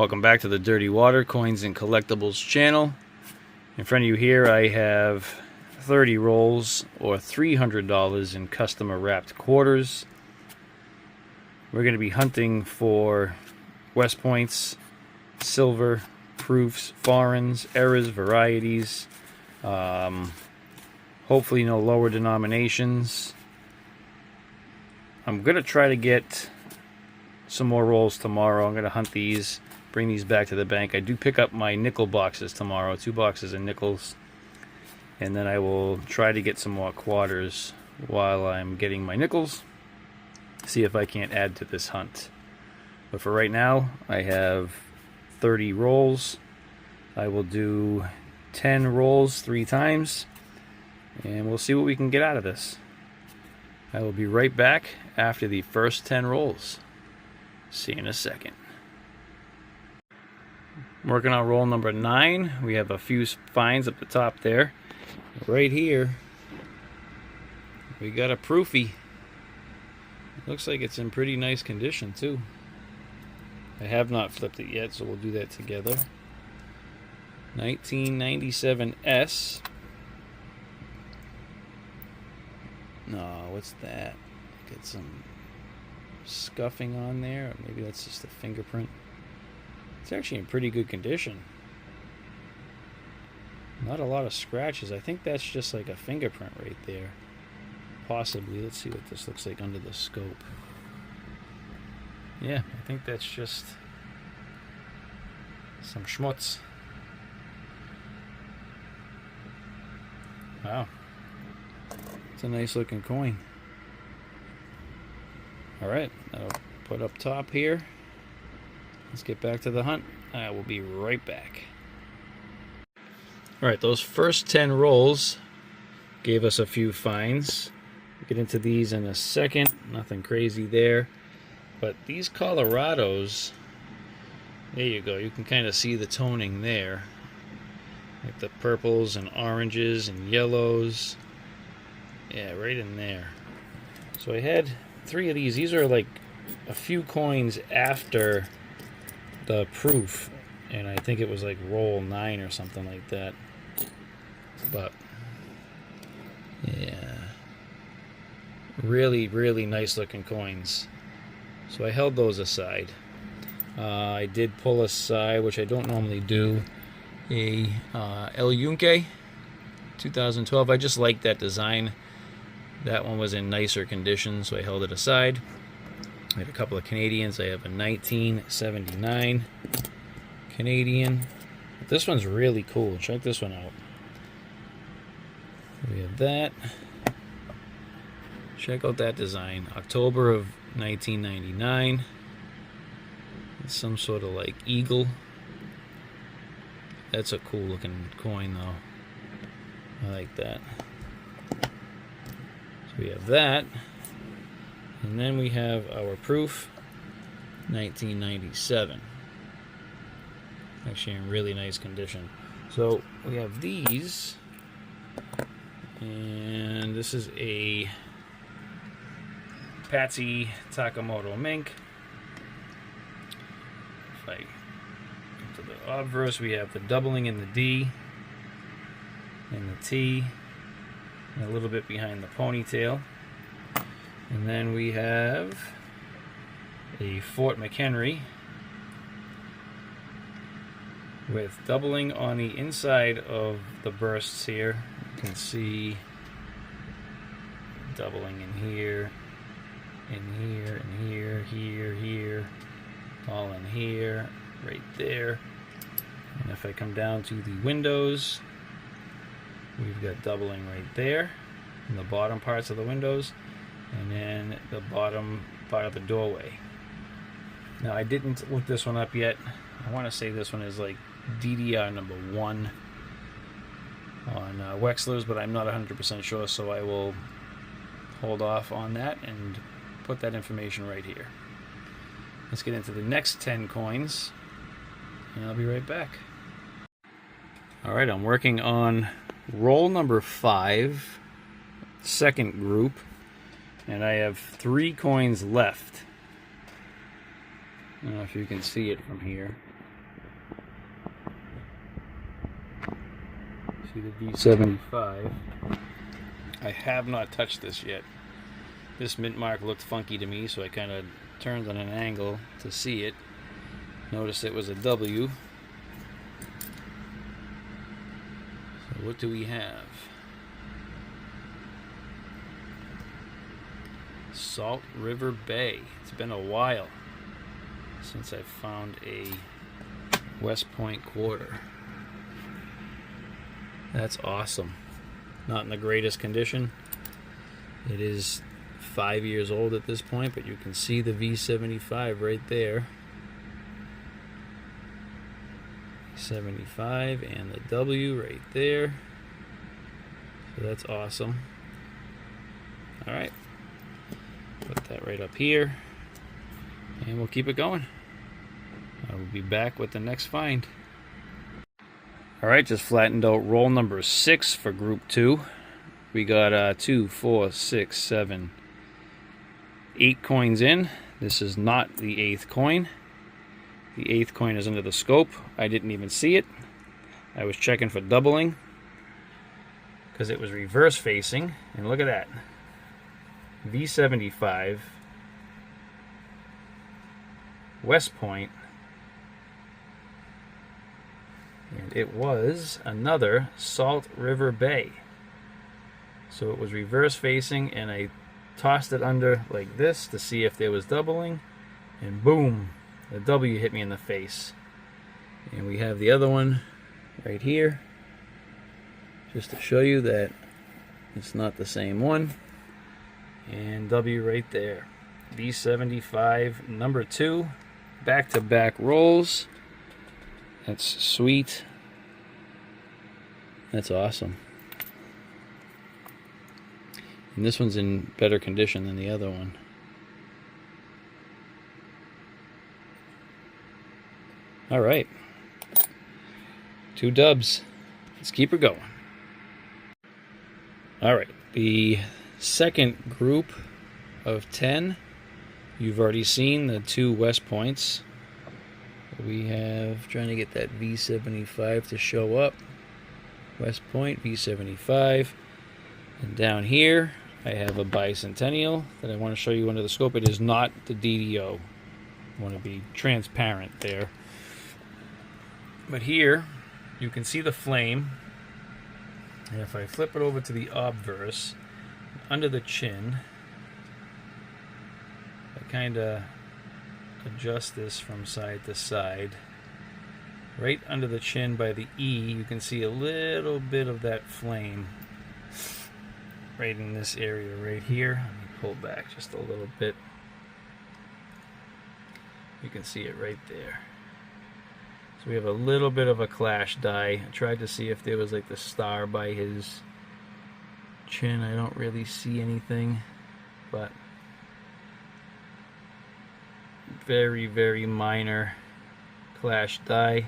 Welcome back to the Dirty Water Coins and Collectibles channel. In front of you here I have 30 rolls or $300 in customer wrapped quarters. We're going to be hunting for Westpoints, silver, proofs, foreigns, errors, varieties, hopefully no lower denominations. I'm going to try to get some more rolls tomorrow. I'm going to hunt these, bring these back to the bank. I do pick up my nickel boxes tomorrow, 2 boxes of nickels, and then I will try to get some more quarters while I'm getting my nickels, see if I can't add to this hunt. But for right now, I have 30 rolls. I will do 10 rolls 3 times, and we'll see what we can get out of this. I will be right back after the first 10 rolls. See you in a second. Working on roll number 9. We have a few finds up the top there. Right here, we got a proofie. Looks like it's in pretty nice condition too. I have not flipped it yet, so we'll do that together. 1997 S. No, what's that? Get some scuffing on there, or maybe that's just a fingerprint. It's actually in pretty good condition. Not a lot of scratches. I think that's just like a fingerprint right there. Possibly. Let's see what this looks like under the scope. Yeah, I think that's just some schmutz. Wow. It's a nice looking coin. Alright, I'll put up top here. Let's get back to the hunt. I will be right back. Alright, those first 10 rolls gave us a few finds. We'll get into these in a second. Nothing crazy there. But these Colorados, there you go. You can kind of see the toning there. Like the purples and oranges and yellows. Yeah, right in there. So I had 3 of these. These are like a few coins after the proof, and I think it was like roll 9 or something like that. But yeah, really nice looking coins. So I held those aside. I did pull aside, which I don't normally do, a El Yunque 2012. I just like that design. That one was in nicer condition, so I held it aside. I had a couple of Canadians. I have a 1979 Canadian. This one's really cool. Check this one out. We have that. Check out that design. October of 1999. It's some sort of like eagle. That's a cool looking coin though. I like that. So we have that. And then we have our proof, 1997. Actually in really nice condition. So we have these. And this is a Patsy Takamoto Mink. If I go to the obverse, we have the doubling in the D and the T, and a little bit behind the ponytail. And then we have a Fort McHenry with doubling on the inside of the bursts here. You can see doubling in here, here, all in here, right there. And if I come down to the windows, we've got doubling right there in the bottom parts of the windows, and then the bottom part of the doorway. Now I didn't look this one up yet. I want to say this one is like DDR number 1 on Wexler's, but I'm not 100% sure, so I will hold off on that and put that information right here. Let's get into the next 10 coins, and I'll be right back. Alright, I'm working on roll number 5, second group, and I have 3 coins left. I don't know if you can see it from here. See the V75. I have not touched this yet. This mint mark looked funky to me, so I kind of turned on an angle to see it. Notice it was a W. So what do we have? Salt River Bay. It's been a while since I found a West Point quarter. That's awesome. Not in the greatest condition. It is 5 years old at this point, but you can see the V75 right there. 75 and the W right there. So that's awesome. Alright. Put that right up here. And we'll keep it going. I will be back with the next find. Alright, just flattened out roll number 6 for group 2. We got 2, 4, 6, 7, 8 coins in. This is not the 8th coin. The 8th coin is under the scope. I didn't even see it. I was checking for doubling because it was reverse facing. And look at that. V75, West Point, and it was another Salt River Bay. So it was reverse facing, and I tossed it under like this to see if there was doubling, and boom, the W hit me in the face. And we have the other one right here, just to show you that it's not the same one. And W right there. V75 number 2, back-to-back rolls. That's sweet. That's awesome. And this one's in better condition than the other one. All right. 2 dubs. Let's keep her going. All right. The second group of 10, you've already seen the 2 West Points. We have, trying to get that V75 to show up. West Point, V75. And down here, I have a bicentennial that I want to show you under the scope. It is not the DDO. I want to be transparent there. But here, you can see the flame. And if I flip it over to the obverse, under the chin, I kind of adjust this from side to side. Right under the chin by the E, you can see a little bit of that flame right in this area right here. Let me pull back just a little bit. You can see it right there. So we have a little bit of a clash die. I tried to see if there was like the star by his chin. I don't really see anything, but very, very minor clash die,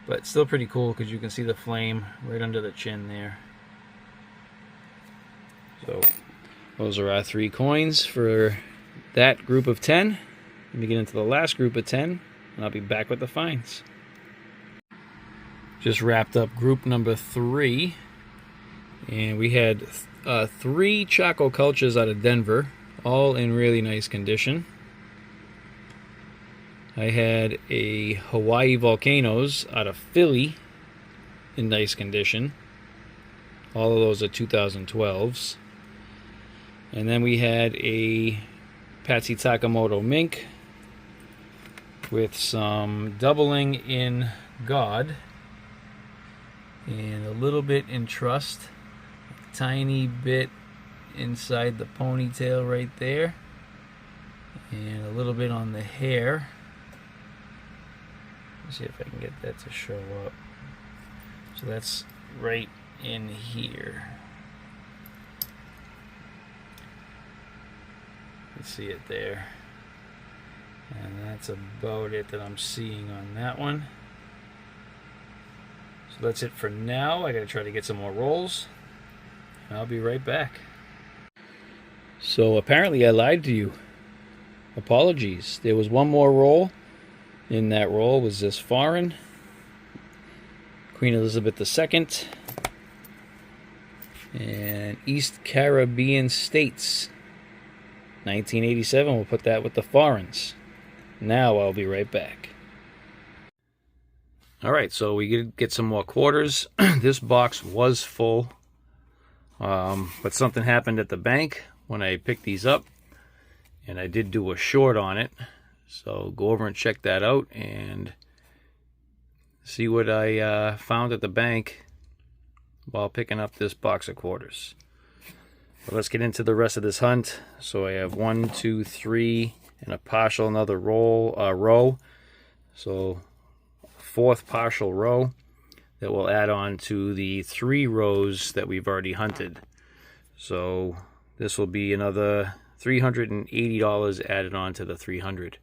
but still pretty cool because you can see the flame right under the chin there. So those are our 3 coins for that group of 10. Let me get into the last group of 10, and I'll be back with the finds. Just wrapped up group number 3, and we had 3 Chaco cultures out of Denver, all in really nice condition. I had a Hawaii Volcanoes out of Philly in nice condition. All of those are 2012s. And then we had a Patsy Takamoto Mink with some doubling in God and a little bit in Trust. A tiny bit inside the ponytail right there. And a little bit on the hair. See if I can get that to show up. So that's right in here. You can see it there. And that's about it that I'm seeing on that one. So that's it for now. I gotta try to get some more rolls. And I'll be right back. So apparently I lied to you. Apologies. There was one more roll. In that roll was this foreign, Queen Elizabeth II, And East Caribbean States, 1987. We'll put that with the foreigns. Now I'll be right back. All right, so we get some more quarters. This box was full, but something happened at the bank when I picked these up, and I did do a short on it. So go over and check that out and see what I found at the bank while picking up this box of quarters. But let's get into the rest of this hunt. So I have 1, 2, 3, and a partial another row. So fourth partial row that will add on to the 3 rows that we've already hunted. So this will be another $380 added on to the $300.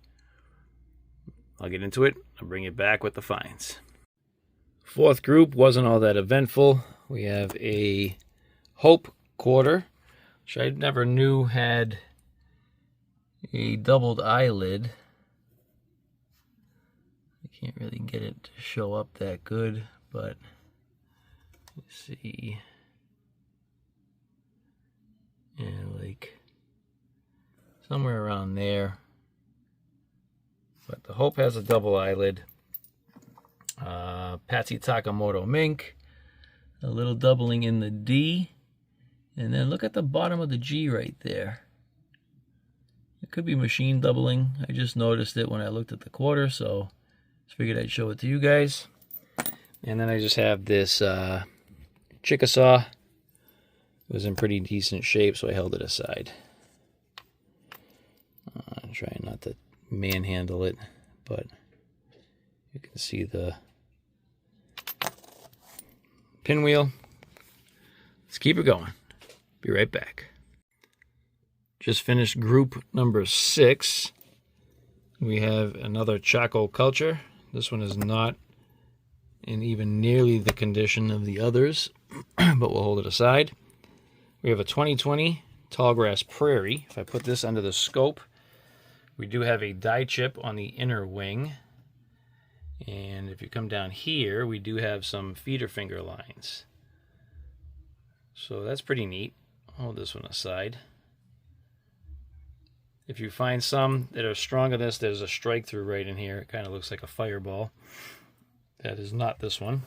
I'll get into it. I'll bring it back with the finds. Fourth group wasn't all that eventful. We have a Hope quarter, which I never knew had a doubled eyelid. I can't really get it to show up that good, but let's see. And like somewhere around there. But the Hope has a double eyelid. Patsy Takamoto mink. A little doubling in the D. And then look at the bottom of the G right there. It could be machine doubling. I just noticed it when I looked at the quarter, so just figured I'd show it to you guys. And then I just have this Chickasaw. It was in pretty decent shape, so I held it aside. I'm trying not to manhandle it, but you can see the pinwheel. Let's keep it going. Be right back. Just finished group number 6. We have another charcoal culture. This one is not in even nearly the condition of the others, but we'll hold it aside. We have a 2020 Tallgrass Prairie. If I put this under the scope, we do have a die chip on the inner wing. And if you come down here, we do have some feeder finger lines. So that's pretty neat. Hold this one aside. If you find some that are stronger than this, there's a strike through right in here. It kind of looks like a fireball. That is not this one.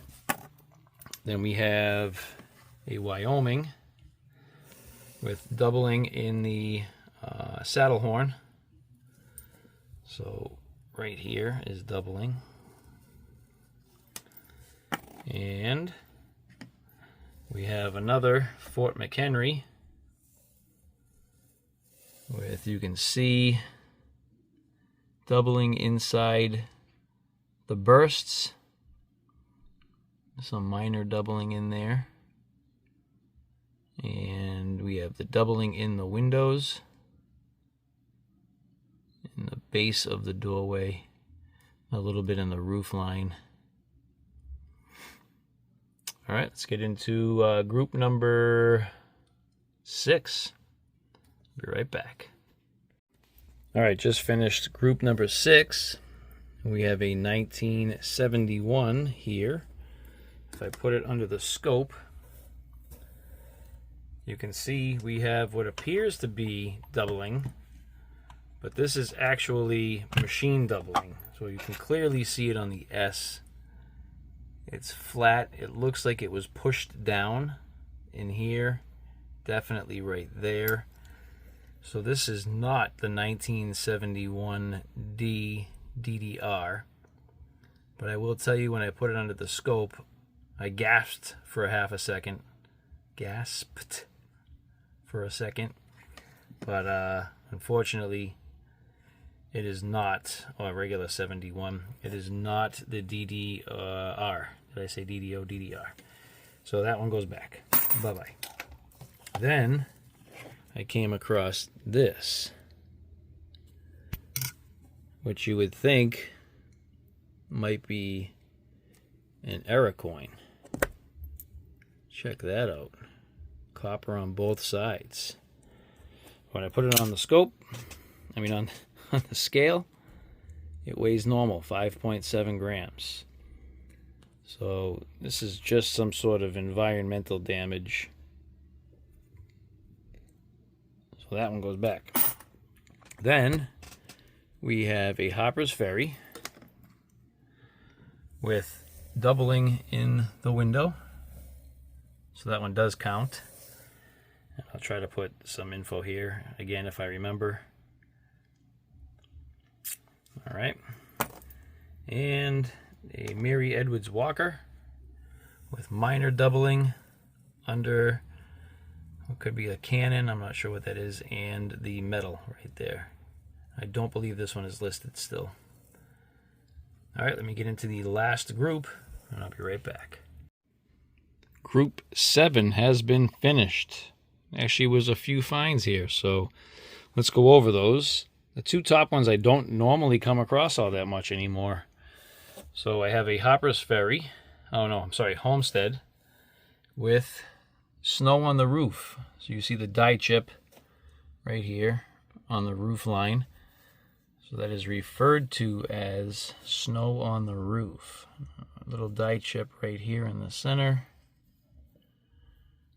Then we have a Wyoming with doubling in the saddle horn. So right here is doubling. And we have another Fort McHenry with, you can see, doubling inside the bursts. Some minor doubling in there. And we have the doubling in the windows, in the base of the doorway, a little bit in the roof line. All right, let's get into group number 6. Be right back. All right, just finished group number 6. We have a 1971 here. If I put it under the scope, you can see we have what appears to be doubling, but this is actually machine doubling. So you can clearly see it on the S. It's flat. It looks like it was pushed down in here. Definitely right there. So this is not the 1971 D DDR. But I will tell you, when I put it under the scope, I gasped for a half a second. Gasped for a second. But unfortunately, it is not a regular 71. It is not the DDR. Did I say DDO? DDR. So that one goes back. Bye-bye. Then I came across this, which you would think might be an error coin. Check that out. Copper on both sides. When I put it on the scope, on the scale, it weighs normal, 5.7 grams. So this is just some sort of environmental damage So that one goes back. Then we have a Hopper's Ferry with doubling in the window. So that one does count. And I'll try to put some info here again if I remember. All right. And a Mary Edwards Walker with minor doubling under what could be a cannon, I'm not sure what that is, and the metal right there. I don't believe this one is listed still. All right, let me get into the last group, and I'll be right back. Group 7 has been finished. Actually, was a few finds here, so let's go over those. The two top ones I don't normally come across all that much anymore. So I have a Hopper's Ferry, Homestead, with snow on the roof. So you see the die chip right here on the roof line. So that is referred to as snow on the roof. A little die chip right here in the center.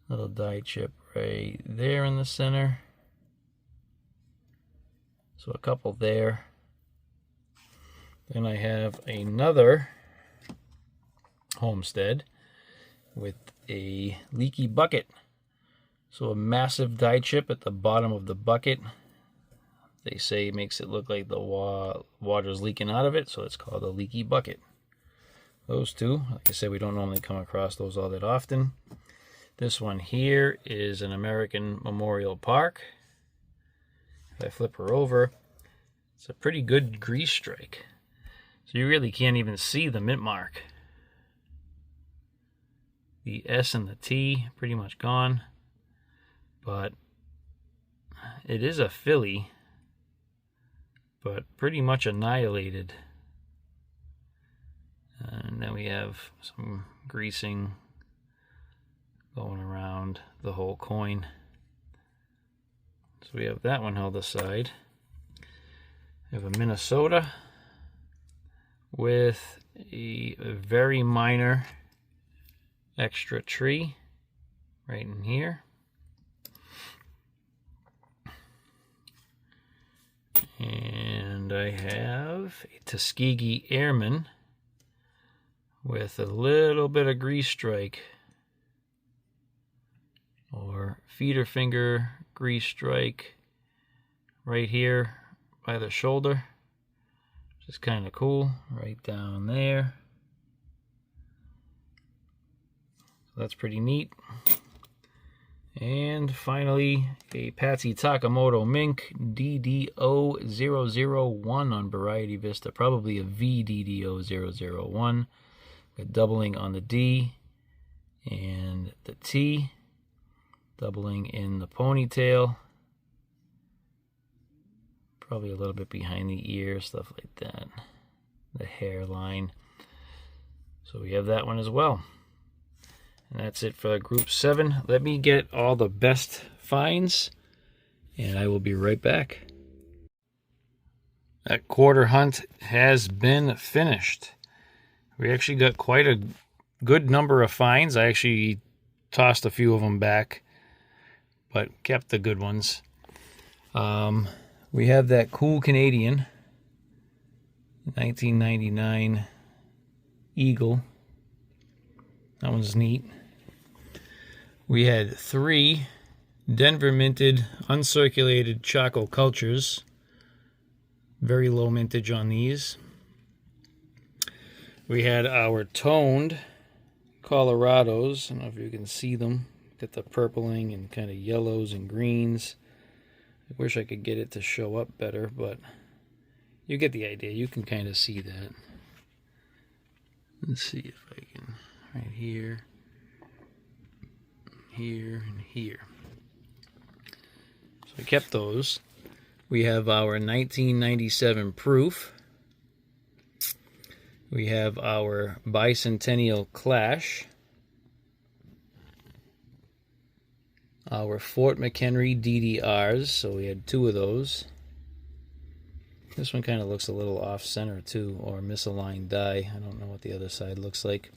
Little die chip right there in the center. So a couple there. Then I have another Homestead with a leaky bucket. So a massive die chip at the bottom of the bucket. They say it makes it look like the water's leaking out of it, so it's called a leaky bucket. Those two, like I said, we don't normally come across those all that often. This one here is an American Memorial Park. If I flip her over, it's a pretty good grease strike. So you really can't even see the mint mark. The S and the T pretty much gone, but it is a filly, but pretty much annihilated. And then we have some greasing going around the whole coin. So we have that one held aside. We have a Minnesota with a very minor extra tree right in here. And I have a Tuskegee Airman with a little bit of grease strike or feeder finger grease strike right here by the shoulder, which is kind of cool, right down there. So that's pretty neat. And finally, a Patsy Takamoto Mink DDO001 on Variety Vista, probably a VDDO001, with doubling on the D and the T, doubling in the ponytail, probably a little bit behind the ear, stuff like that, the hairline. So we have that one as well. And that's it for group 7. Let me get all the best finds, and I will be right back. That quarter hunt has been finished. We actually got quite a good number of finds. I actually tossed a few of them back, but kept the good ones. We have that cool Canadian 1999 Eagle. That one's neat. We had 3 Denver minted uncirculated Choco cultures. Very low mintage on these. We had our toned Colorados. I don't know if you can see them. Got the purpling and kind of yellows and greens. I wish I could get it to show up better, but you get the idea. You can kind of see that. Let's see if I can. Right here, here, and here. So I kept those. We have our 1997 proof. We have our Bicentennial Clash. Our Fort McHenry DDRs, so we had 2 of those. This one kind of looks a little off-center too, or misaligned die. I don't know what the other side looks like.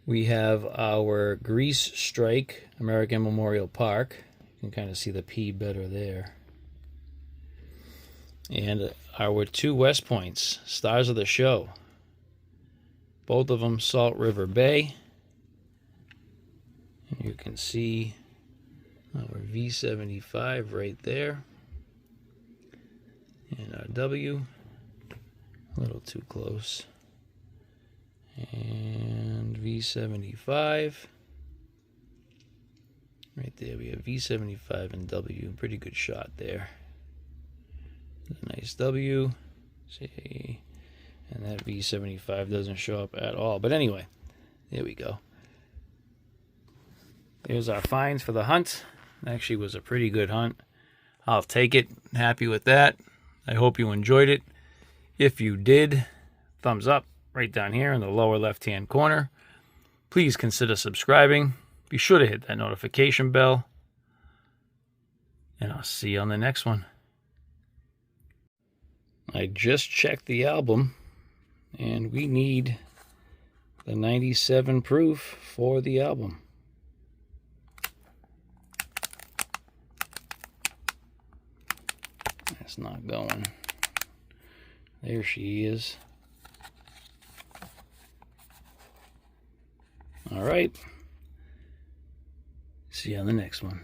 We have our Grease Strike American Memorial Park. You You can kind of see the P better there. And our 2 Westpoints, stars of the show. Both of them Salt River Bay. And you can see our V75 right there. And our W, a little too close. And V75. Right there we have V75 and W. Pretty good shot there. A nice W. See, and that V75 doesn't show up at all. But anyway, there we go. There's our finds for the hunt. Actually was a pretty good hunt. I'll take it. Happy with that. I hope you enjoyed it. If you did, thumbs up right down here in the lower left-hand corner. Please consider subscribing. Be sure to hit that notification bell. And I'll see you on the next one. I just checked the album, and we need the 97 proof for the album. That's not going. There she is. All right. See you on the next one.